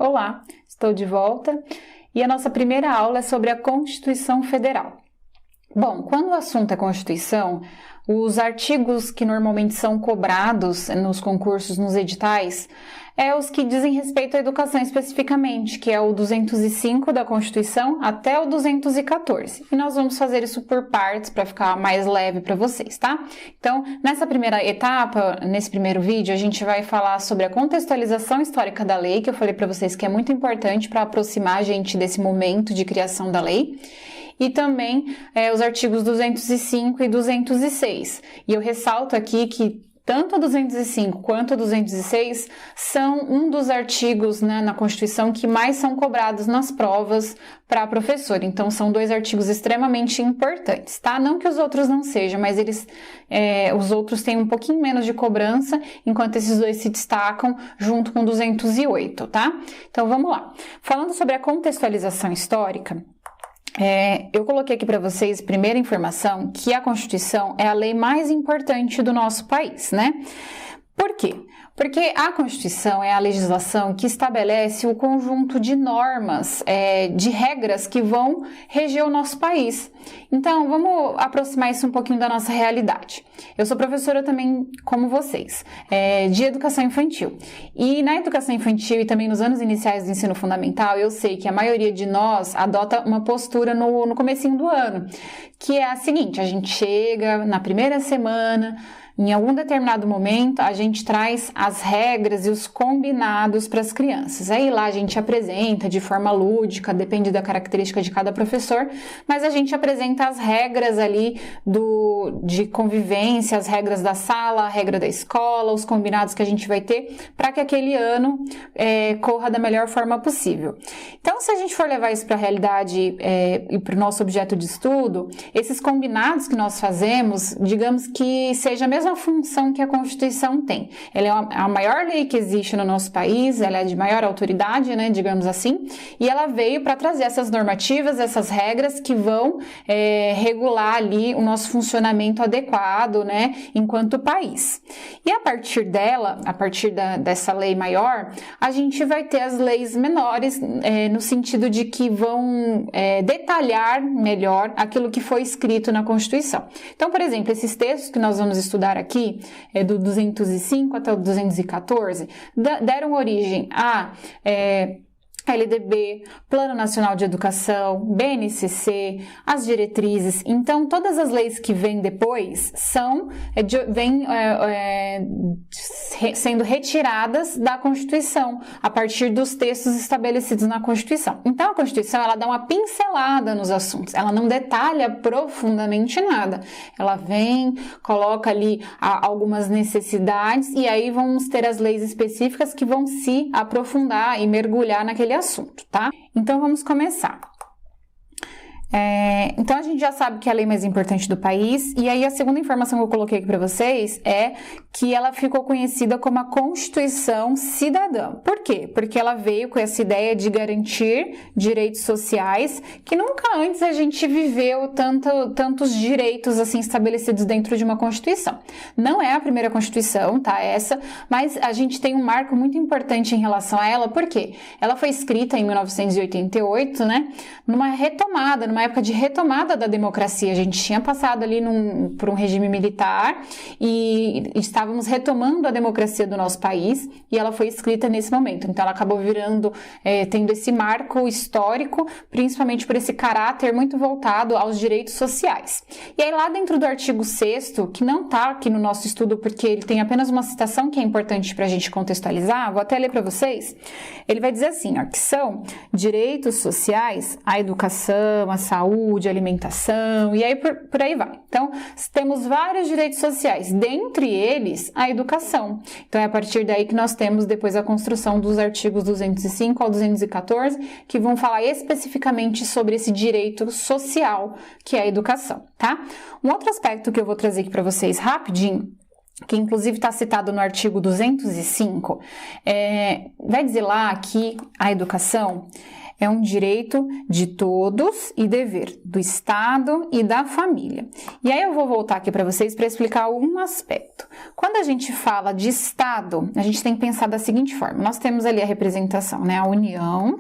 Olá, estou de volta e a nossa primeira aula é sobre a Constituição Federal. Bom, quando o assunto é Constituição, os artigos que normalmente são cobrados nos concursos, nos editais, os que dizem respeito à educação especificamente, que é o 205 da Constituição até o 214. E nós vamos fazer isso por partes para ficar mais leve para vocês, tá? Então, nessa primeira etapa, nesse primeiro vídeo, a gente vai falar sobre a contextualização histórica da lei, que eu falei para vocês que é muito importante para aproximar a gente desse momento de criação da lei. E também os artigos 205 e 206. E eu ressalto aqui que tanto a 205 quanto a 206 são um dos artigos na Constituição que mais são cobrados nas provas para professor. Então, são dois artigos extremamente importantes, tá? Não que os outros não sejam, mas os outros têm um pouquinho menos de cobrança, enquanto esses dois se destacam junto com 208, tá? Então, vamos lá. Falando sobre a contextualização histórica, eu coloquei aqui para vocês, primeira informação, que a Constituição é a lei mais importante do nosso país, né? Por quê? Porque a Constituição é a legislação que estabelece o conjunto de normas, de regras que vão reger o nosso país. Então, vamos aproximar isso um pouquinho da nossa realidade. Eu sou professora também, como vocês, de educação infantil. E na educação infantil e também nos anos iniciais do ensino fundamental, eu sei que a maioria de nós adota uma postura no comecinho do ano, que é a seguinte: a gente chega na primeira semana, em algum determinado momento, a gente traz as regras e os combinados para as crianças. Aí lá a gente apresenta de forma lúdica, depende da característica de cada professor, mas a gente apresenta as regras ali de convivência, as regras da sala, a regra da escola, os combinados que a gente vai ter para que aquele ano corra da melhor forma possível. Então, se a gente for levar isso para a realidade e para o nosso objeto de estudo, esses combinados que nós fazemos, digamos que seja a mesma função que a Constituição tem. Ela é a maior lei que existe no nosso país, ela é de maior autoridade, né, digamos assim, e ela veio para trazer essas normativas, essas regras que vão regular ali o nosso funcionamento adequado, né, enquanto país. E a partir dela, dessa lei maior, a gente vai ter as leis menores, no sentido de que vão detalhar melhor aquilo que foi escrito na Constituição. Então, por exemplo, esses textos que nós vamos estudar aqui, do 205 até o 214, deram origem a LDB, Plano Nacional de Educação, BNCC, as diretrizes. Então, todas as leis que vêm depois vêm sendo retiradas da Constituição, a partir dos textos estabelecidos na Constituição. Então, a Constituição, ela dá uma pincelada nos assuntos, ela não detalha profundamente nada. Ela vem, coloca ali algumas necessidades e aí vamos ter as leis específicas que vão se aprofundar e mergulhar naquele assunto, tá? Então, vamos começar. Então, a gente já sabe que é a lei mais importante do país, e aí a segunda informação que eu coloquei aqui para vocês é que ela ficou conhecida como a Constituição Cidadã. Por quê? Porque ela veio com essa ideia de garantir direitos sociais que nunca antes a gente viveu tantos direitos assim estabelecidos dentro de uma Constituição. Não é a primeira Constituição, tá? Mas a gente tem um marco muito importante em relação a ela, porque ela foi escrita em 1988, né? Numa época de retomada da democracia. A gente tinha passado ali por um regime militar e estávamos retomando a democracia do nosso país, e ela foi escrita nesse momento. Então, ela acabou tendo esse marco histórico, principalmente por esse caráter muito voltado aos direitos sociais. E aí, lá dentro do artigo 6º, que não está aqui no nosso estudo, porque ele tem apenas uma citação que é importante para a gente contextualizar, vou até ler para vocês. Ele vai dizer assim, que são direitos sociais, a educação, a saúde, alimentação, e aí por aí vai. Então, temos vários direitos sociais, dentre eles a educação. Então, é a partir daí que nós temos depois a construção dos artigos 205 ao 214, que vão falar especificamente sobre esse direito social, que é a educação, tá? Um outro aspecto que eu vou trazer aqui para vocês rapidinho, que inclusive está citado no artigo 205, vai dizer lá que a educação é um direito de todos e dever do Estado e da família. E aí eu vou voltar aqui para vocês para explicar um aspecto. Quando a gente fala de Estado, a gente tem que pensar da seguinte forma. Nós temos ali a representação, né? A União,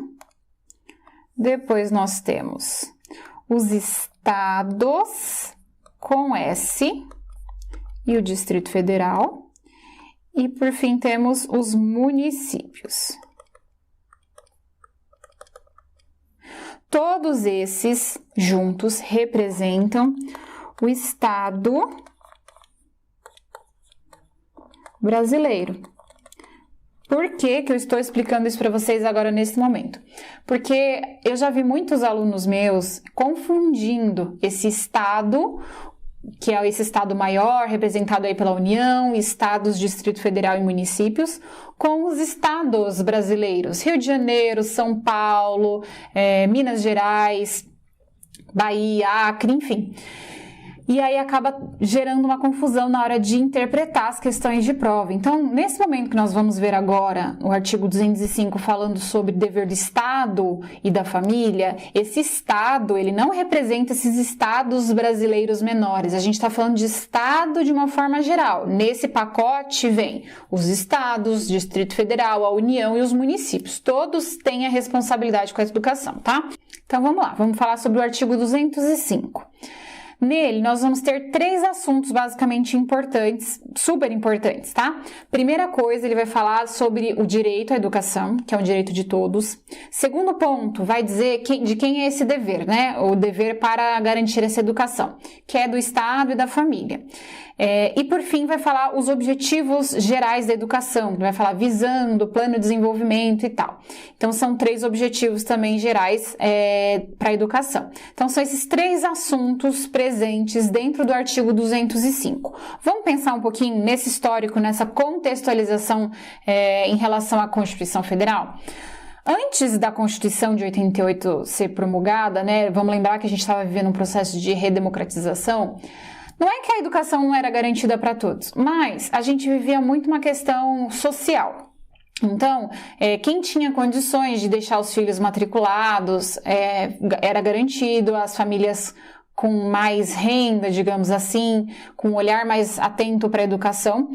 depois nós temos os estados com S e o Distrito Federal. E, por fim, temos os municípios. Todos esses juntos representam o Estado brasileiro. Por que eu estou explicando isso para vocês agora nesse momento? Porque eu já vi muitos alunos meus confundindo esse Estado, que é esse Estado maior, representado aí pela União, Estados, Distrito Federal e municípios, com os estados brasileiros, Rio de Janeiro, São Paulo, Minas Gerais, Bahia, Acre, enfim. E aí acaba gerando uma confusão na hora de interpretar as questões de prova. Então, nesse momento que nós vamos ver agora o artigo 205 falando sobre dever do Estado e da família, esse Estado, ele não representa esses estados brasileiros menores. A gente está falando de Estado de uma forma geral. Nesse pacote vem os estados, Distrito Federal, a União e os municípios. Todos têm a responsabilidade com a educação, tá? Então, vamos lá. Vamos falar sobre o artigo 205. Nele, nós vamos ter 3 assuntos basicamente importantes, super importantes, tá? Primeira coisa, ele vai falar sobre o direito à educação, que é um direito de todos. Segundo ponto, vai dizer de quem é esse dever, né? O dever para garantir essa educação, que é do Estado e da família. E por fim, vai falar os objetivos gerais da educação, vai falar visando, plano de desenvolvimento e tal. Então, são 3 objetivos também gerais para a educação. Então, são esses 3 assuntos presentes dentro do artigo 205. Vamos pensar um pouquinho nesse histórico, nessa contextualização em relação à Constituição Federal? Antes da Constituição de 88 ser promulgada, né, vamos lembrar que a gente estava vivendo um processo de redemocratização. Não é que a educação não era garantida para todos, mas a gente vivia muito uma questão social. Então, quem tinha condições de deixar os filhos matriculados era garantido, as famílias com mais renda, digamos assim, com um olhar mais atento para a educação,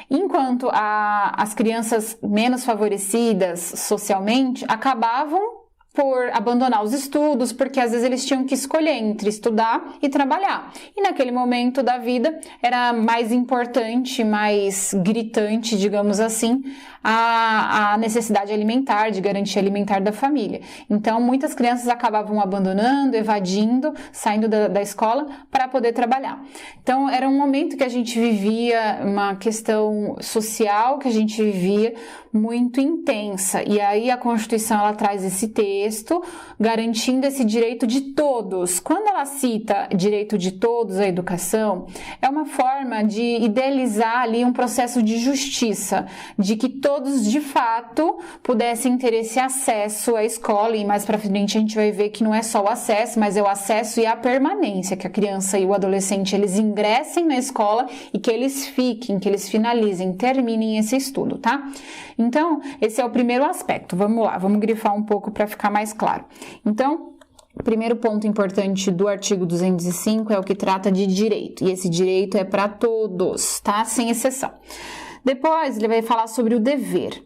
enquanto as crianças menos favorecidas socialmente acabavam por abandonar os estudos, porque às vezes eles tinham que escolher entre estudar e trabalhar. E naquele momento da vida era mais importante, mais gritante, digamos assim, a necessidade alimentar, de garantia alimentar da família. Então, muitas crianças acabavam abandonando, evadindo, saindo da escola para poder trabalhar. Então, era um momento que a gente vivia uma questão social, que a gente vivia muito intensa. E aí a Constituição, ela traz esse texto garantindo esse direito de todos. Quando ela cita direito de todos à educação, é uma forma de idealizar ali um processo de justiça, de que todos de fato pudessem ter esse acesso à escola, e mais para frente a gente vai ver que não é só o acesso, mas é o acesso e a permanência, que a criança e o adolescente eles ingressem na escola e que eles fiquem, que eles finalizem, terminem esse estudo, tá? Então, esse é o primeiro aspecto. Vamos lá, vamos grifar um pouco para ficar mais claro. Então, o primeiro ponto importante do artigo 205 é o que trata de direito, e esse direito é para todos, tá? Sem exceção. Depois, ele vai falar sobre o dever.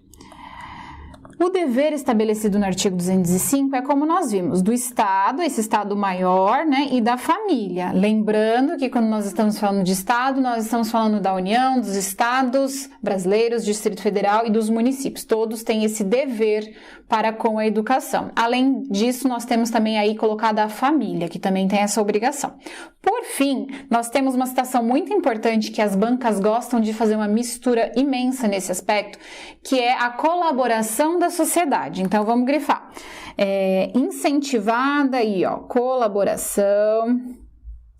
O dever estabelecido no artigo 205 é como nós vimos, do Estado, esse Estado maior, né, e da família. Lembrando que quando nós estamos falando de Estado, nós estamos falando da União, dos Estados brasileiros, Distrito Federal e dos municípios. Todos têm esse dever para com a educação. Além disso, nós temos também aí colocada a família, que também tem essa obrigação. Por fim, nós temos uma citação muito importante que as bancas gostam de fazer uma mistura imensa nesse aspecto, que é a colaboração da sociedade. Então, vamos grifar. Incentivada aí, ó, colaboração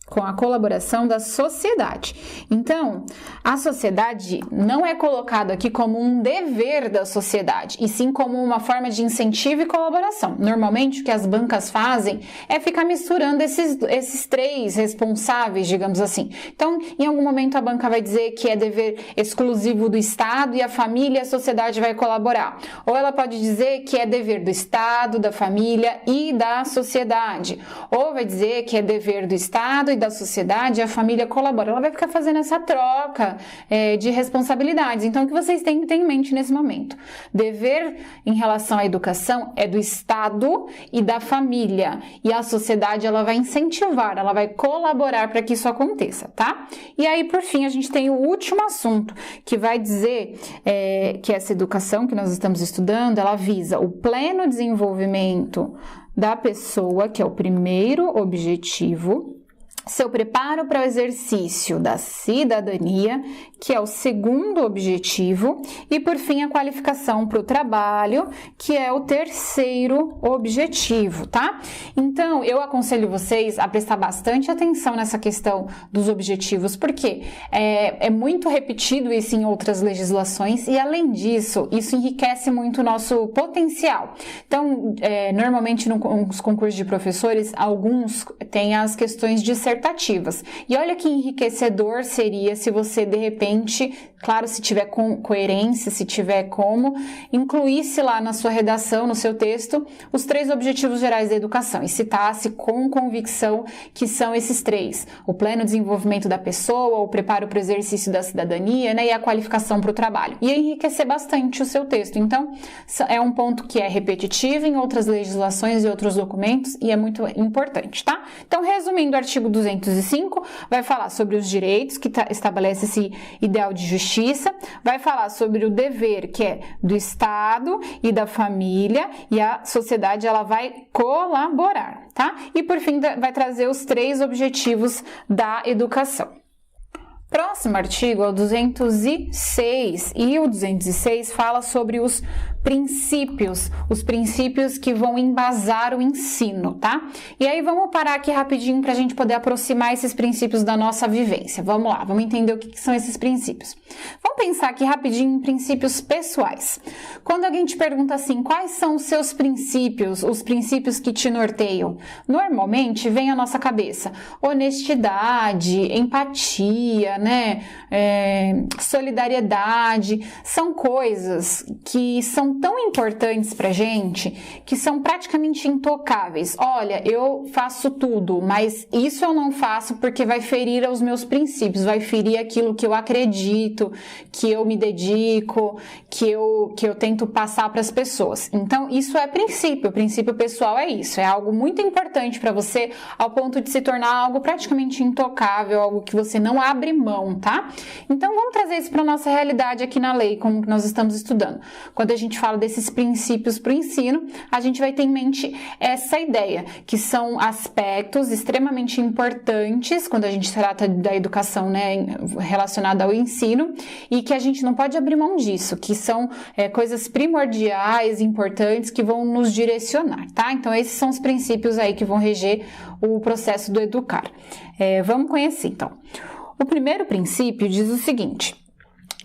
com a colaboração da sociedade. Então, a sociedade não é colocado aqui como um dever da sociedade, e sim como uma forma de incentivo e colaboração. Normalmente, o que as bancas fazem é ficar misturando esses três responsáveis, digamos assim. Então, em algum momento, a banca vai dizer que é dever exclusivo do Estado e a família e a sociedade vai colaborar. Ou ela pode dizer que é dever do Estado, da família e da sociedade. Ou vai dizer que é dever do Estado e da sociedade e a família colabora. Ela vai ficar fazendo essa troca de responsabilidades. Então, o que vocês têm que ter em mente nesse momento? Dever em relação à educação é do Estado e da família. E a sociedade, ela vai incentivar, ela vai colaborar para que isso aconteça, tá? E aí, por fim, a gente tem o último assunto, que vai dizer que essa educação que nós estamos estudando, ela visa o pleno desenvolvimento da pessoa, que é o primeiro objetivo, seu preparo para o exercício da cidadania, que é o segundo objetivo, e por fim a qualificação para o trabalho, que é o terceiro objetivo, tá? Então, eu aconselho vocês a prestar bastante atenção nessa questão dos objetivos, porque é muito repetido isso em outras legislações e, além disso, isso enriquece muito o nosso potencial. Então, normalmente nos concursos de professores, alguns têm as questões dissertativas. E olha que enriquecedor seria se você, de repente, claro, se tiver coerência, se tiver como, incluísse lá na sua redação, no seu texto, os 3 objetivos gerais da educação e citasse com convicção que são esses 3: o pleno desenvolvimento da pessoa, o preparo para o exercício da cidadania, né, e a qualificação para o trabalho. E enriquecer bastante o seu texto. Então, é um ponto que é repetitivo em outras legislações e outros documentos e é muito importante, tá? Então, resumindo, o artigo 205 vai falar sobre os direitos, que estabelece esse ideal de justiça, vai falar sobre o dever, que é do Estado e da família, e a sociedade, ela vai colaborar, tá? E por fim, vai trazer os 3 objetivos da educação. Próximo artigo é o 206, e o 206 fala sobre os princípios que vão embasar o ensino, tá? E aí vamos parar aqui rapidinho para a gente poder aproximar esses princípios da nossa vivência. Vamos lá, vamos entender o que são esses princípios. Vamos pensar aqui rapidinho em princípios pessoais. Quando alguém te pergunta assim, quais são os seus princípios, os princípios que te norteiam? Normalmente vem à nossa cabeça honestidade, empatia, né? Solidariedade. São coisas que são tão importantes pra gente, que são praticamente intocáveis. Olha, eu faço tudo, mas isso eu não faço porque vai ferir aos meus princípios, vai ferir aquilo que eu acredito, que eu me dedico, que eu tento passar para as pessoas. Então, isso é princípio. O princípio pessoal é isso, é algo muito importante para você, ao ponto de se tornar algo praticamente intocável, algo que você não abre mão, tá? Então, vamos trazer isso para nossa realidade aqui na lei, como nós estamos estudando. Quando a gente fala desses princípios para o ensino, a gente vai ter em mente essa ideia, que são aspectos extremamente importantes quando a gente trata da educação, né, relacionada ao ensino, e que a gente não pode abrir mão disso, que são coisas primordiais, importantes, que vão nos direcionar, tá? Então, esses são os princípios aí que vão reger o processo do educar. Vamos conhecer, então. O primeiro princípio diz o seguinte: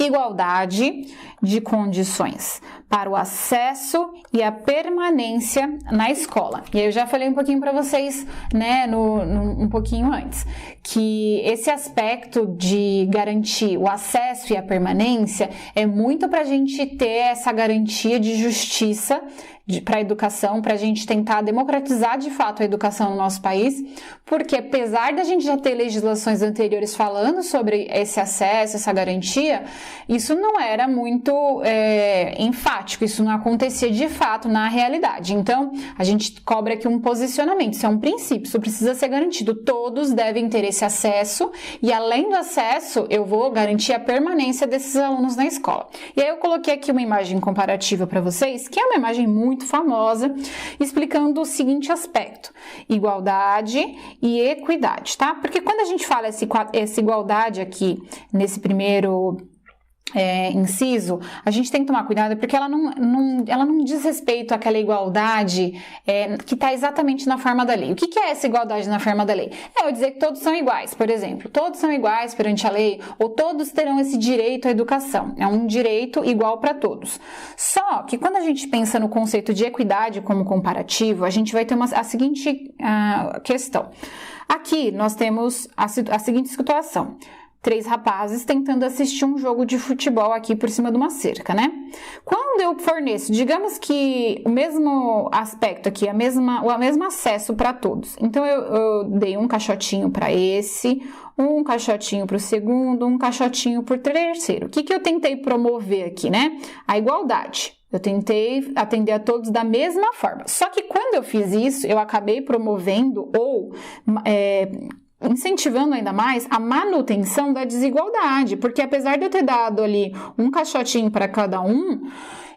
igualdade de condições para o acesso e a permanência na escola. E aí eu já falei um pouquinho para vocês, né, um pouquinho antes, que esse aspecto de garantir o acesso e a permanência é muito para a gente ter essa garantia de justiça para a educação, para a gente tentar democratizar de fato a educação no nosso país, porque apesar da gente já ter legislações anteriores falando sobre esse acesso, essa garantia, isso não era muito enfático, isso não acontecia de fato na realidade. Então, a gente cobra aqui um posicionamento, isso é um princípio, isso precisa ser garantido, todos devem ter esse acesso, e além do acesso, eu vou garantir a permanência desses alunos na escola. E aí eu coloquei aqui uma imagem comparativa para vocês, que é uma imagem muito famosa, explicando o seguinte aspecto: igualdade e equidade, tá? Porque quando a gente fala essa igualdade aqui nesse primeiro inciso, a gente tem que tomar cuidado porque ela não diz respeito àquela igualdade que está exatamente na forma da lei. O que é essa igualdade na forma da lei? É eu dizer que todos são iguais, por exemplo, todos são iguais perante a lei ou todos terão esse direito à educação. É um direito igual para todos. Só que quando a gente pensa no conceito de equidade como comparativo, a gente vai ter a seguinte questão. Aqui nós temos a seguinte situação. 3 rapazes tentando assistir um jogo de futebol aqui por cima de uma cerca, né? Quando eu forneço, digamos que o mesmo aspecto aqui, o mesmo acesso para todos. Então, eu dei um caixotinho para esse, um caixotinho para o segundo, um caixotinho para o terceiro. O que eu tentei promover aqui, né? A igualdade. Eu tentei atender a todos da mesma forma. Só que quando eu fiz isso, eu acabei promovendo ou incentivando ainda mais a manutenção da desigualdade, porque apesar de eu ter dado ali um caixotinho para cada um,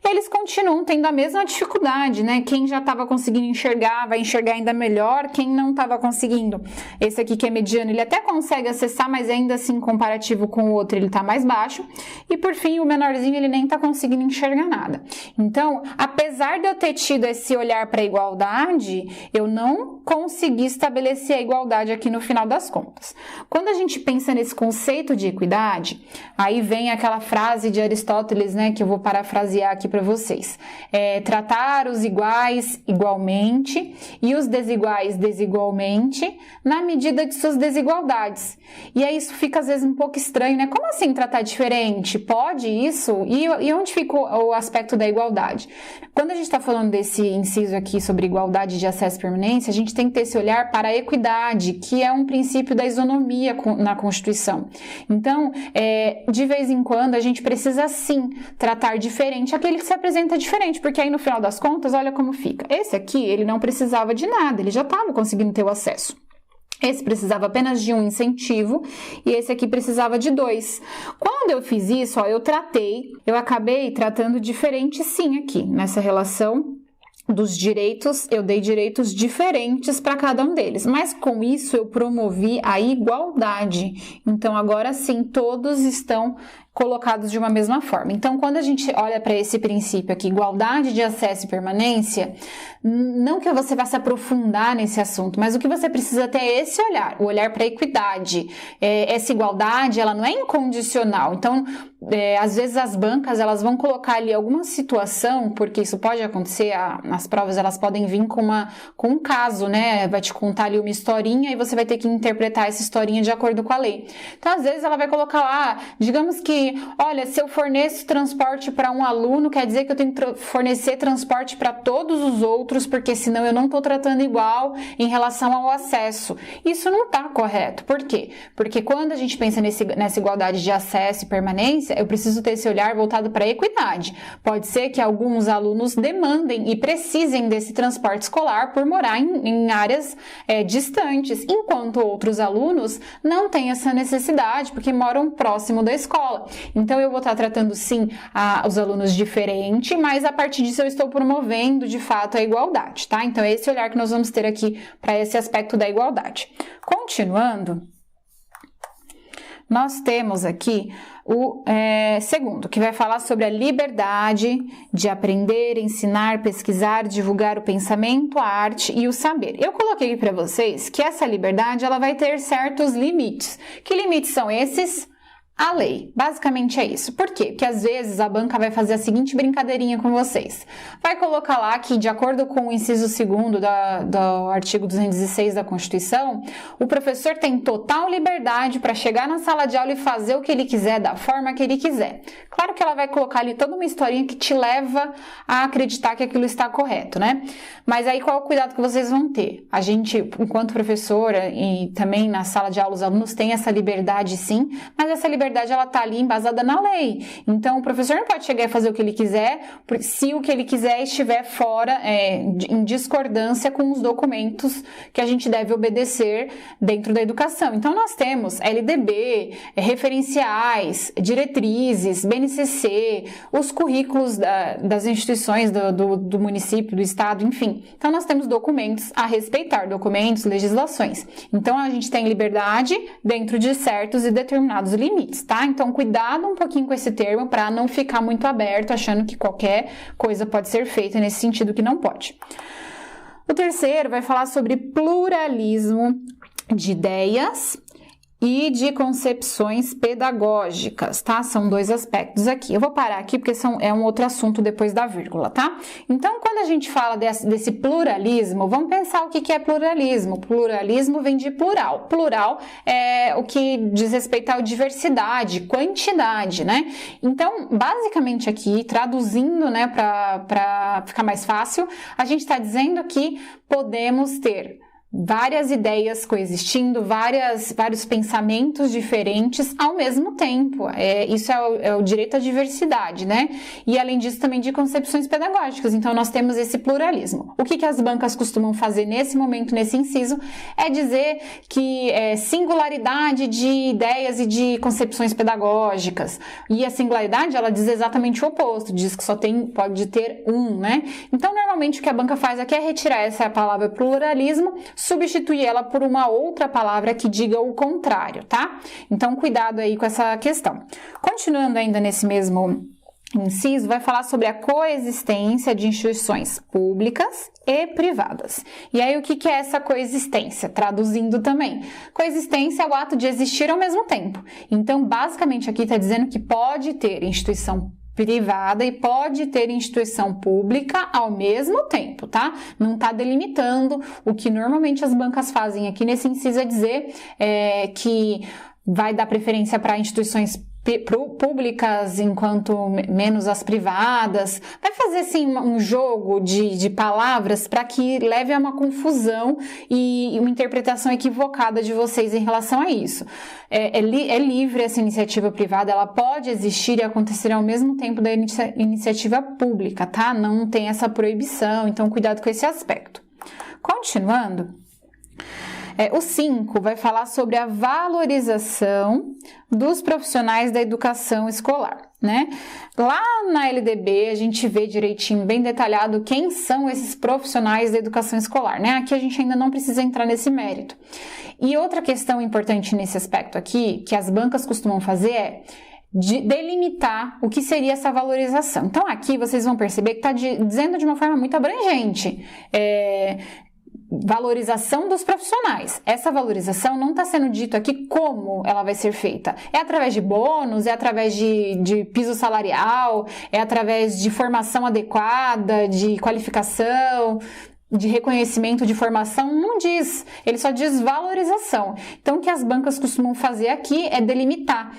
eles continuam tendo a mesma dificuldade, né? Quem já estava conseguindo enxergar, vai enxergar ainda melhor. Quem não estava conseguindo, esse aqui que é mediano, ele até consegue acessar, mas ainda assim, comparativo com o outro, ele está mais baixo. E por fim, o menorzinho, ele nem está conseguindo enxergar nada. Então, apesar de eu ter tido esse olhar para a igualdade, eu não consegui estabelecer a igualdade aqui no final das contas. Quando a gente pensa nesse conceito de equidade, aí vem aquela frase de Aristóteles, né, que eu vou parafrasear aqui para vocês. Tratar os iguais igualmente e os desiguais desigualmente na medida de suas desigualdades. E aí isso fica às vezes um pouco estranho, né? Como assim tratar diferente? Pode isso? E onde fica o aspecto da igualdade? Quando a gente está falando desse inciso aqui sobre igualdade de acesso e permanência, a gente tem que ter esse olhar para a equidade, que é um princípio da isonomia na Constituição. Então, de vez em quando, a gente precisa sim tratar diferente aquele que se apresenta diferente, porque aí no final das contas, olha como fica. Esse aqui, ele não precisava de nada, ele já estava conseguindo ter o acesso. Esse precisava apenas de um incentivo e esse aqui precisava de 2. Quando eu fiz isso, eu acabei tratando diferente sim aqui, nessa relação dos direitos, eu dei direitos diferentes para cada um deles, mas com isso eu promovi a igualdade. Então agora sim, todos estão colocados de uma mesma forma. Então, quando a gente olha para esse princípio aqui, igualdade de acesso e permanência, não que você vá se aprofundar nesse assunto, mas o que você precisa ter é esse olhar, o olhar para a equidade. Essa igualdade, ela não é incondicional. Então, às vezes as bancas, elas vão colocar ali alguma situação, porque isso pode acontecer, nas provas elas podem vir com um caso, né? Vai te contar ali uma historinha e você vai ter que interpretar essa historinha de acordo com a lei. Então, às vezes ela vai colocar lá, digamos que olha, se eu forneço transporte para um aluno, quer dizer que eu tenho que fornecer transporte para todos os outros, porque senão eu não estou tratando igual em relação ao acesso. Isso não está correto. Por quê? Porque quando a gente pensa nessa igualdade de acesso e permanência, eu preciso ter esse olhar voltado para a equidade. Pode ser que alguns alunos demandem e precisem desse transporte escolar por morar em áreas distantes, enquanto outros alunos não têm essa necessidade, porque moram próximo da escola. Então, eu vou estar tratando, sim, os alunos diferente, mas a partir disso eu estou promovendo, de fato, a igualdade, tá? Então, é esse olhar que nós vamos ter aqui para esse aspecto da igualdade. Continuando, nós temos aqui o segundo, que vai falar sobre a liberdade de aprender, ensinar, pesquisar, divulgar o pensamento, a arte e o saber. Eu coloquei para vocês que essa liberdade ela vai ter certos limites. Que limites são esses? A lei. Basicamente é isso. Por quê? Porque às vezes a banca vai fazer a seguinte brincadeirinha com vocês. Vai colocar lá que, de acordo com o inciso 2º do artigo 206 da Constituição, o professor tem total liberdade para chegar na sala de aula e fazer o que ele quiser, da forma que ele quiser. Claro que ela vai colocar ali toda uma historinha que te leva a acreditar que aquilo está correto, né? Mas aí qual é o cuidado que vocês vão ter? A gente, enquanto professora e também na sala de aula, os alunos têm essa liberdade sim, mas essa liberdade ela está ali embasada na lei. Então, o professor não pode chegar e fazer o que ele quiser, se o que ele quiser estiver fora, em discordância com os documentos que a gente deve obedecer dentro da educação. Então, nós temos LDB, referenciais, diretrizes, BNCC, os currículos das instituições do município, do estado, enfim. Então, nós temos documentos a respeitar, documentos, legislações. Então, a gente tem liberdade dentro de certos e determinados limites. diferentes, tá? Então, cuidado um pouquinho com esse termo para não ficar muito aberto, achando que qualquer coisa pode ser feita nesse sentido que não pode. O terceiro vai falar sobre pluralismo de ideias e de concepções pedagógicas, tá? São dois aspectos aqui. Eu vou parar aqui porque é um outro assunto depois da vírgula, tá? Então, quando a gente fala desse pluralismo, vamos pensar o que é pluralismo. Pluralismo vem de plural. Plural é o que diz respeito à diversidade, quantidade, né? Então, basicamente aqui, traduzindo, né, para ficar mais fácil, a gente está dizendo que podemos ter várias ideias coexistindo, vários pensamentos diferentes ao mesmo tempo. Isso é o direito à diversidade, né? E além disso também de concepções pedagógicas. Então nós temos esse pluralismo. O que as bancas costumam fazer nesse momento, nesse inciso, é dizer que singularidade de ideias e de concepções pedagógicas. E a singularidade, ela diz exatamente o oposto, diz que pode ter um, né? Então normalmente o que a banca faz aqui é retirar essa palavra pluralismo, substituir ela por uma outra palavra que diga o contrário, tá? Então, cuidado aí com essa questão. Continuando ainda nesse mesmo inciso, vai falar sobre a coexistência de instituições públicas e privadas. E aí, o que é essa coexistência? Traduzindo também. Coexistência é o ato de existir ao mesmo tempo. Então, basicamente, aqui está dizendo que pode ter instituição privada e pode ter instituição pública ao mesmo tempo, tá? Não está delimitando. O que normalmente as bancas fazem aqui nesse inciso é dizer que vai dar preferência para instituições públicas enquanto menos as privadas. Vai fazer assim um jogo de palavras para que leve a uma confusão e uma interpretação equivocada de vocês em relação a isso. É livre essa iniciativa privada, ela pode existir e acontecer ao mesmo tempo da iniciativa pública, tá? Não tem essa proibição, então cuidado com esse aspecto. Continuando, o 5 vai falar sobre a valorização dos profissionais da educação escolar, né? Lá na LDB a gente vê direitinho, bem detalhado, quem são esses profissionais da educação escolar, né? Aqui a gente ainda não precisa entrar nesse mérito. E outra questão importante nesse aspecto aqui, que as bancas costumam fazer é de delimitar o que seria essa valorização. Então aqui vocês vão perceber que está dizendo de uma forma muito abrangente, valorização dos profissionais. Essa valorização não está sendo dito aqui como ela vai ser feita. É através de bônus, é através de piso salarial, é através de formação adequada, de qualificação, de reconhecimento de formação, não diz, ele só diz valorização. Então, o que as bancas costumam fazer aqui é delimitar,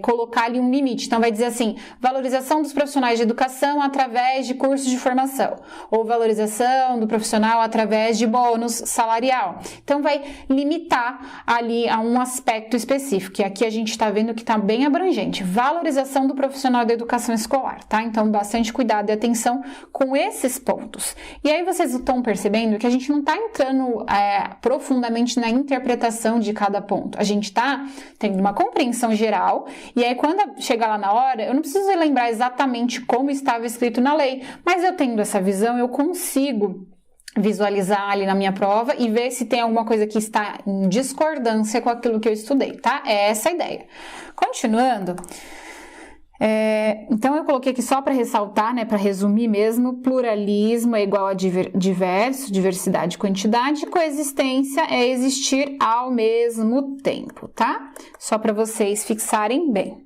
colocar ali um limite. Então, vai dizer assim, valorização dos profissionais de educação através de cursos de formação, ou valorização do profissional através de bônus salarial. Então, vai limitar ali a um aspecto específico, e aqui a gente está vendo que está bem abrangente, valorização do profissional da educação escolar, tá? Então, bastante cuidado e atenção com esses pontos. E aí, vocês estão percebendo que a gente não está entrando profundamente na interpretação de cada ponto. A gente está tendo uma compreensão geral e aí quando chegar lá na hora, eu não preciso lembrar exatamente como estava escrito na lei, mas eu tendo essa visão, eu consigo visualizar ali na minha prova e ver se tem alguma coisa que está em discordância com aquilo que eu estudei, tá? É essa a ideia. Continuando, então eu coloquei aqui só para ressaltar, né, para resumir mesmo, pluralismo é igual a diversidade, quantidade, coexistência é existir ao mesmo tempo, tá? Só para vocês fixarem bem.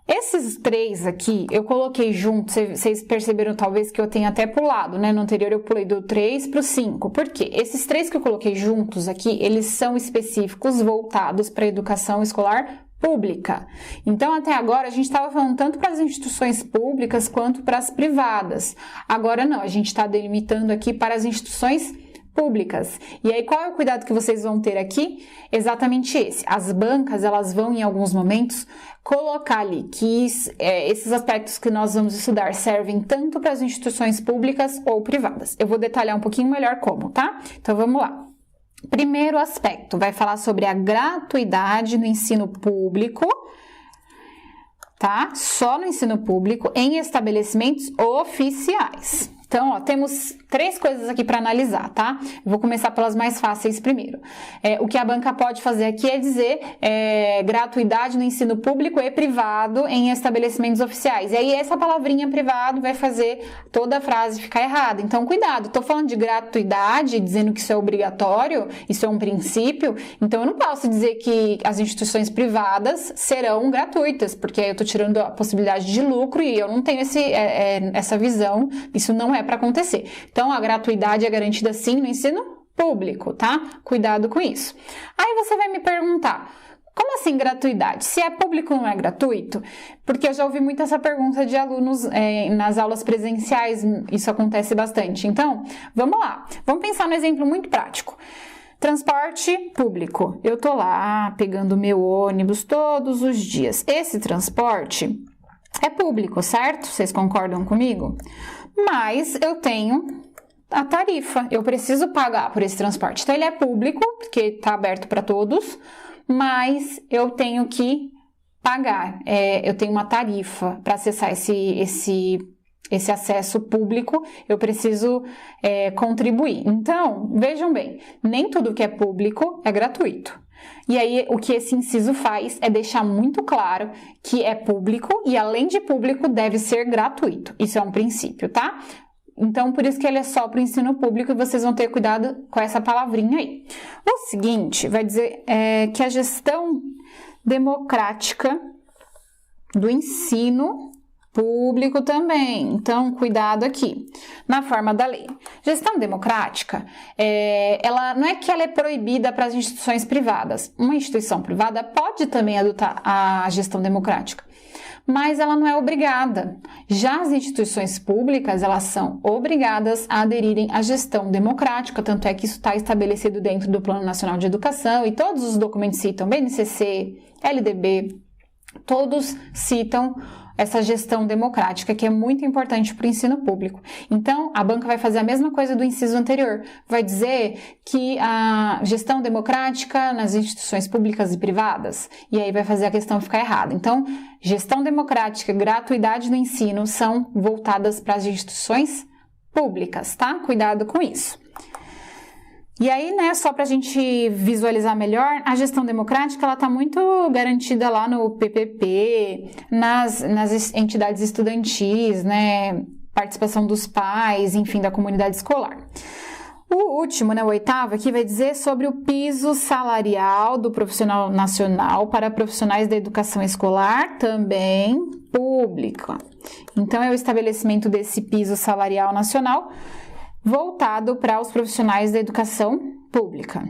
Esses 3 aqui, eu coloquei juntos, vocês perceberam talvez que eu tenha até pulado, né? No anterior eu pulei do 3 para o 5. Por quê? Esses 3 que eu coloquei juntos aqui, eles são específicos, voltados para a educação escolar pública. Então, até agora, a gente estava falando tanto para as instituições públicas quanto para as privadas. Agora não, a gente está delimitando aqui para as instituições públicas. E aí, qual é o cuidado que vocês vão ter aqui? Exatamente esse. As bancas, elas vão, em alguns momentos, colocar ali que esses aspectos que nós vamos estudar servem tanto para as instituições públicas ou privadas. Eu vou detalhar um pouquinho melhor como, tá? Então, vamos lá. Primeiro aspecto, vai falar sobre a gratuidade no ensino público, tá? Só no ensino público, em estabelecimentos oficiais. Então, ó, temos 3 coisas aqui para analisar, tá? Eu vou começar pelas mais fáceis primeiro. O que a banca pode fazer aqui é dizer gratuidade no ensino público e privado em estabelecimentos oficiais. E aí, essa palavrinha privado vai fazer toda a frase ficar errada. Então, cuidado, tô falando de gratuidade, dizendo que isso é obrigatório, isso é um princípio, então eu não posso dizer que as instituições privadas serão gratuitas, porque aí eu tô tirando a possibilidade de lucro e eu não tenho essa visão, isso não é para acontecer. Então, a gratuidade é garantida sim no ensino público, tá? Cuidado com isso. Aí você vai me perguntar, como assim gratuidade? Se é público, não é gratuito? Porque eu já ouvi muito essa pergunta de alunos nas aulas presenciais, isso acontece bastante. Então, vamos lá. Vamos pensar no exemplo muito prático. Transporte público. Eu tô lá pegando meu ônibus todos os dias. Esse transporte é público, certo? Vocês concordam comigo? Mas eu tenho a tarifa, eu preciso pagar por esse transporte. Então, ele é público, porque está aberto para todos, mas eu tenho que pagar. Eu tenho uma tarifa para acessar esse acesso público, eu preciso contribuir. Então, vejam bem, nem tudo que é público é gratuito. E aí, o que esse inciso faz é deixar muito claro que é público e, além de público, deve ser gratuito. Isso é um princípio, tá? Então, por isso que ele é só para o ensino público e vocês vão ter cuidado com essa palavrinha aí. O seguinte vai dizer que a gestão democrática do ensino público também. Então, cuidado aqui. Na forma da lei. Gestão democrática, ela não é que ela é proibida para as instituições privadas. Uma instituição privada pode também adotar a gestão democrática, mas ela não é obrigada. Já as instituições públicas, elas são obrigadas a aderirem à gestão democrática, tanto é que isso está estabelecido dentro do Plano Nacional de Educação e todos os documentos citam BNCC, LDB, todos citam essa gestão democrática, que é muito importante para o ensino público. Então, a banca vai fazer a mesma coisa do inciso anterior, vai dizer que a gestão democrática nas instituições públicas e privadas, e aí vai fazer a questão ficar errada. Então, gestão democrática e gratuidade no ensino são voltadas para as instituições públicas, tá? Cuidado com isso. E aí, né, só para a gente visualizar melhor, a gestão democrática, ela está muito garantida lá no PPP, nas entidades estudantis, né, participação dos pais, enfim, da comunidade escolar. O último, né, o 8º aqui, vai dizer sobre o piso salarial do profissional nacional para profissionais da educação escolar, também pública. Então, é o estabelecimento desse piso salarial nacional voltado para os profissionais da educação pública.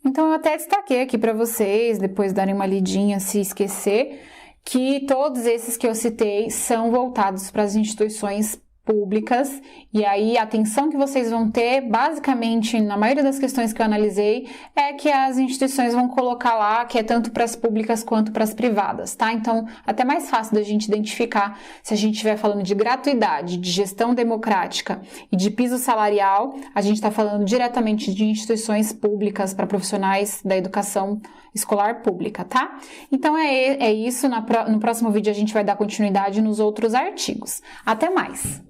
Então, eu até destaquei aqui para vocês, depois darem uma lidinha se esquecer, que todos esses que eu citei são voltados para as instituições públicas, e aí a atenção que vocês vão ter, basicamente, na maioria das questões que eu analisei, é que as instituições vão colocar lá que é tanto para as públicas quanto para as privadas, tá? Então, até mais fácil da gente identificar se a gente estiver falando de gratuidade, de gestão democrática e de piso salarial, a gente está falando diretamente de instituições públicas para profissionais da educação escolar pública, tá? Então, é isso. No próximo vídeo a gente vai dar continuidade nos outros artigos. Até mais!